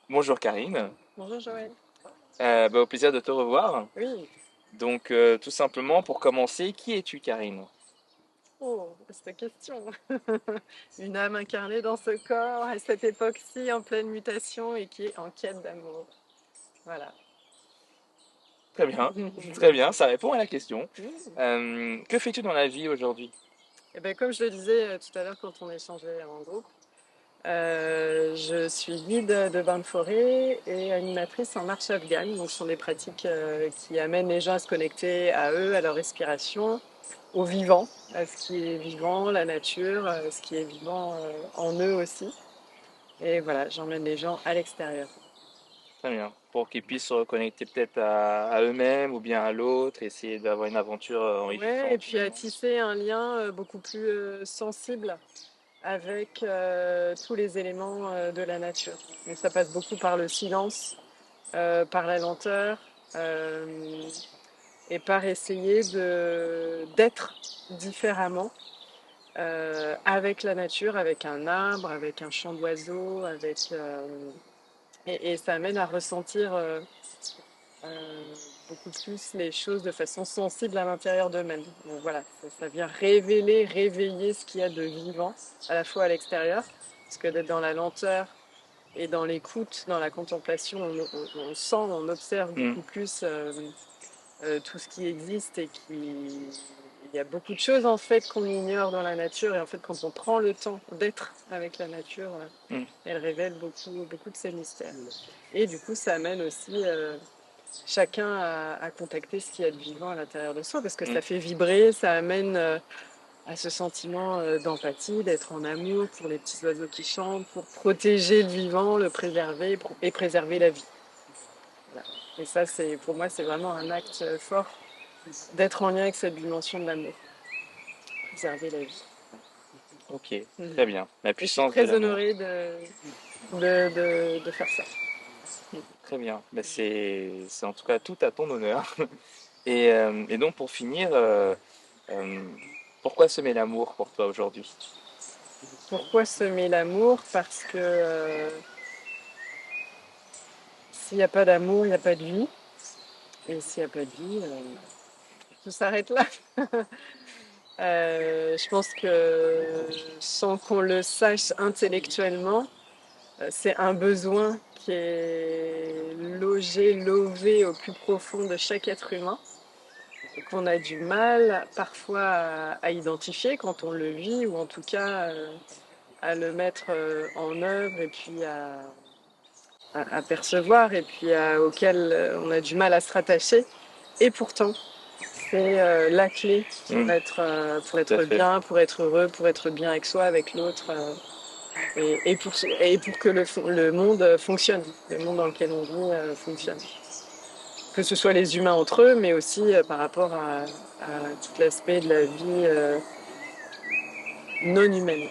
Bonjour Karine. Bonjour Joël. Au plaisir de te revoir. Oui. Donc tout simplement pour commencer, qui es-tu Karine? Oh, cette question. Une âme incarnée dans ce corps à cette époque-ci en pleine mutation et qui est en quête d'amour. Voilà. Très bien, très bien, ça répond à la question. Mm. Que fais-tu dans la vie aujourd'hui? Et ben, comme je le disais tout à l'heure quand on échangeait en groupe, je suis guide de bain de forêt et animatrice en marche afghane. Donc, ce sont des pratiques qui amènent les gens à se connecter à eux, à leur respiration, au vivant, à ce qui est vivant, la nature, ce qui est vivant en eux aussi. Et voilà, j'emmène les gens à l'extérieur. Très bien, pour qu'ils puissent se reconnecter peut-être à eux-mêmes ou bien à l'autre, essayer d'avoir une aventure Ouais, et enrichissante puis à finalement. tisser un lien beaucoup plus sensible avec tous les éléments de la nature. Donc ça passe beaucoup par le silence, par la lenteur, euh, et par essayer d'être différemment avec la nature, avec un arbre, avec un chant d'oiseaux, et ça amène à ressentir euh, beaucoup plus les choses de façon sensible à l'intérieur d'eux-mêmes. Donc voilà, ça vient révéler, réveiller ce qu'il y a de vivant, à la fois à l'extérieur, parce que d'être dans la lenteur et dans l'écoute, dans la contemplation, on sent, on observe Hmm, beaucoup plus tout ce qui existe et qui... Il y a beaucoup de choses en fait qu'on ignore dans la nature et en fait quand on prend le temps d'être avec la nature, hmm, elle révèle beaucoup de ses mystères. Et du coup ça amène aussi chacun à contacter ce qu'il y a de vivant à l'intérieur de soi parce que hmm. ça fait vibrer, ça amène à ce sentiment d'empathie, d'être en amour pour les petits oiseaux qui chantent, pour protéger le vivant, le préserver et préserver la vie. Voilà. Et ça, pour moi, c'est vraiment un acte fort d'être en lien avec cette dimension de l'amour, préserver la vie. Ok, Mhm. très bien. La Et je suis puissance de très l'amour. honorée de faire ça. Très bien. C'est en tout cas tout à ton honneur. Et donc pour finir, euh, pourquoi semer l'amour pour toi aujourd'hui? Pourquoi semer l'amour? Parce que s'il n'y a pas d'amour, il n'y a pas de vie. Et s'il n'y a pas de vie, tout s'arrête là. Je pense que sans qu'on le sache intellectuellement, c'est un besoin qui est logé, lové au plus profond de chaque être humain, et qu'on a du mal parfois à identifier quand on le vit, ou en tout cas à le mettre en œuvre et puis à percevoir, et puis auquel on a du mal à se rattacher. Et pourtant, c'est la clé Hmm, pour tout à être fait. bien, pour être heureux, pour être bien avec soi, avec l'autre, et pour que le monde fonctionne, le monde dans lequel on vit fonctionne. Que ce soit les humains entre eux, mais aussi par rapport à tout l'aspect de la vie non humaine.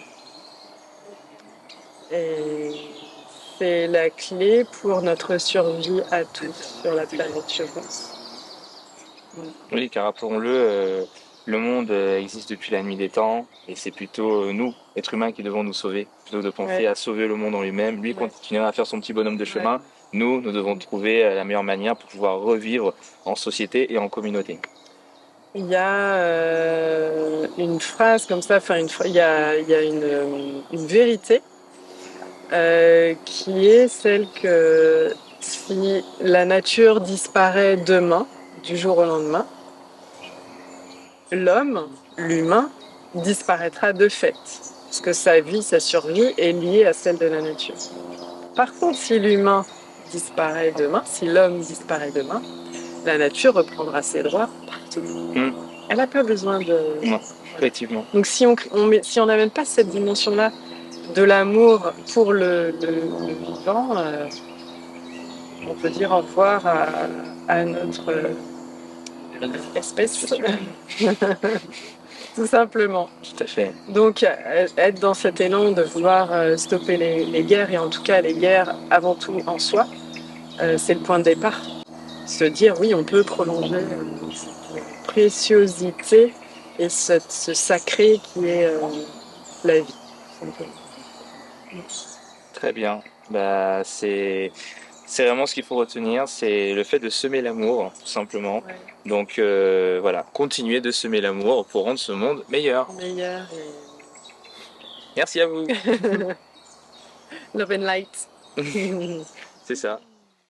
Et c'est la clé pour notre survie à tous sur la planète, je pense. Oui, car rappelons-le, le monde existe depuis la nuit des temps, et c'est plutôt nous, êtres humains, qui devons nous sauver, plutôt que de penser Ouais, à sauver le monde en lui-même. Lui ouais, continuera à faire son petit bonhomme de ouais. chemin. Nous devons trouver la meilleure manière pour pouvoir revivre en société et en communauté. Il y a une phrase comme ça, enfin il y a une vérité qui est celle que si la nature disparaît demain, du jour au lendemain, l'homme, l'humain, disparaîtra de fait. Parce que sa vie, sa survie est liée à celle de la nature. Par contre, si l'humain disparaît demain, si l'homme disparaît demain, la nature reprendra ses droits partout. Hmm, Elle n'a pas besoin de... non, Voilà. effectivement. Donc si on n'amène pas cette dimension-là de l'amour pour le vivant, on peut dire au revoir à notre espèce, tout simplement. Tout à fait. Donc être dans cet élan de vouloir stopper les guerres, et en tout cas les guerres avant tout en soi, c'est le point de départ. Se dire oui, on peut prolonger cette préciosité et ce sacré qui est la vie. Très bien. Bah, c'est vraiment ce qu'il faut retenir, c'est le fait de semer l'amour, tout simplement. Ouais, Donc voilà, continuer de semer l'amour pour rendre ce monde meilleur. meilleur Merci à vous. et love and light. C'est ça.